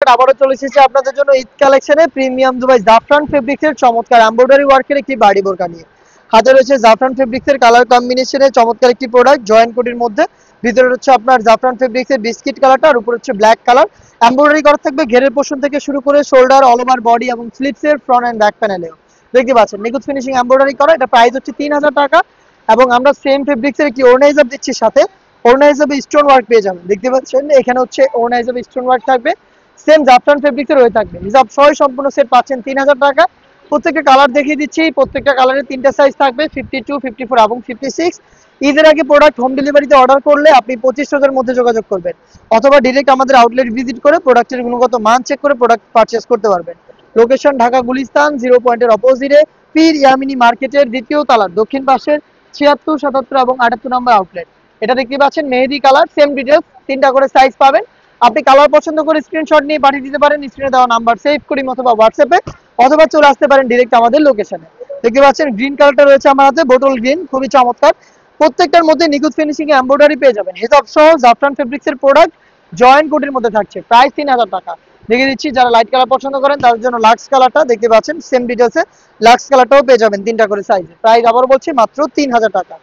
Product আবারও চলে এসেছে আপনাদের জন্য ঈদ কালেকশনে প্রিমিয়াম দুবাই জাফরান ফেব্রিক্সের চমৎকার এমব্রয়ডারি ওয়ার্কের একটি বাড়ি বোরকা নিয়ে হাতে রয়েছে জাফরান ফেব্রিক্সের কালার কম্বিনেশনের চমৎকার একটি প্রোডাক্ট জয়েন্ট কোটির মধ্যে। ভিতরে হচ্ছে আপনার জাফরান ফেব্রিক্সের বিস্কিট কালারটা, আর উপর হচ্ছে ব্ল্যাক কালার। এমব্রয়ডারি করা থাকবে ঘেরের পোর্শন থেকে শুরু করে শোল্ডার, অল ওভার বডি এবং স্লিপসের ফ্রন্ট এন্ড ব্যাক প্যানেলেও দেখতে পাচ্ছেন নিখুঁত ফিনিশিং এমব্রয়ডারি করা। এটা প্রাইস হচ্ছে 3000 টাকা। এবং আমরা সেম ফেব্রিক্সের একটি ওড়না হিসাব দিচ্ছি, সাথে ওড়না হিসাবে স্টোন ওয়ার্ক পেয়ে যাবেন। দেখতে পাচ্ছেন এখানে হচ্ছে ওড়না হিসাবে স্টোন ওয়ার্ক থাকবে, সেম জাফরান ফেব্রিক্সের হয়ে থাকবে। হিসাব সহ সম্পূর্ণ সেট পাচ্ছেন 3000 টাকা। প্রত্যেকটা কালার দেখিয়ে দিচ্ছি, প্রত্যেকটা কালারের তিনটা সাইজ থাকবে, 52, 54 এবং 56। ঈদের আগে প্রোডাক্ট হোম ডেলিভারিতে অর্ডার করলে আপনি 2500 মধ্যে যোগাযোগ করবেন, অথবা ডিরেক্ট আমাদের আউটলেট ভিজিট করে প্রোডাক্টের গুণগত মান চেক করে প্রোডাক্ট পারচেস করতে পারবেন। লোকেশন ঢাকা গুলিস্তান 0 পয়েন্টের অপোজিটে পীর ইয়ামিনী মার্কেটের দ্বিতীয় তলার দক্ষিণ পাশের 76, 77 এবং 78 নম্বর আউটলেট। এটা দেখতে পাচ্ছেন মেহেদি কালার, সেম ডিটেলস, তিনটা করে সাইজ পাবেন। আপনি কালার পছন্দ করে স্ক্রিনশট নিয়ে পাঠিয়ে দিতে পারেন স্ক্রিনে দেওয়া নাম্বার সেভ করি অথবা হোয়াটসঅ্যাপে, অথবা চলে আসতে পারেন ডিরেক্ট আমাদের লোকেশনে। দেখতে পাচ্ছেন গ্রিন কালারটা রয়েছে আমার হাতে, বোটল গ্রিন, খুবই চমৎকার। প্রত্যেকটার মধ্যে নিখুঁত ফিনিশিং এ এমব্রয়ডারি পেয়ে যাবেন। হেজাব সহ জাফরান ফেব্রিক্সের প্রোডাক্ট জয়েন্ট কোটের মধ্যে থাকছে, প্রাইস 3000 টাকা। দেখিয়ে দিচ্ছি, যারা লাইট কালার পছন্দ করেন তাদের জন্য লাক্স কালারটা দেখতে পাচ্ছেন, সেম ডিটেলসে লাক্স কালারটাও পেয়ে যাবেন তিনটা করে সাইজে। প্রাইস আবার বলছি মাত্র 3000 টাকা।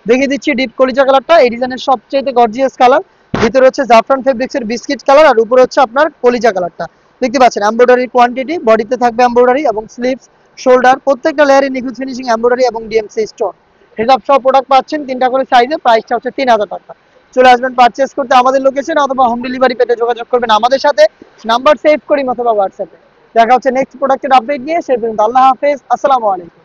দেখিয়ে দিচ্ছি ডিপ কলিজা কালারটা, এই ডিজাইনের সবচেয়ে গর্জিয়াস কালার। ভিতরে হচ্ছে জাফরান ফেব্রিক্সের বিস্কিট কালার, আর উপরে হচ্ছে আপনার কলিজা কালারটা। দেখতে পাচ্ছেন এমব্রয়ডারি কোয়ান্টিটি, বডিতে থাকবে এমব্রয়ডারি এবং স্লিভস, শোল্ডার প্রত্যেকটা লেয়ারে নিখুঁত ফিনিশিং এমব্রয়ডারি এবং ডিএমসি স্টোন। হিসাব সহ প্রোডাক্ট পাচ্ছেন তিনটা করে সাইজে, প্রাইসটা হচ্ছে 3000 টাকা। চলে আসবেন পারচেস করতে আমাদের লোকেশন, অথবা হোম ডেলিভারি পেতে যোগাযোগ করবেন আমাদের সাথে, নাম্বার সেভ করি অথবা হোয়াটসঅ্যাপে। দেখা হচ্ছে নেক্সট প্রোডাক্টের আপডেট নিয়ে। সে পর্যন্ত আল্লাহ হাফেজ, আসসালামু আলাইকুম।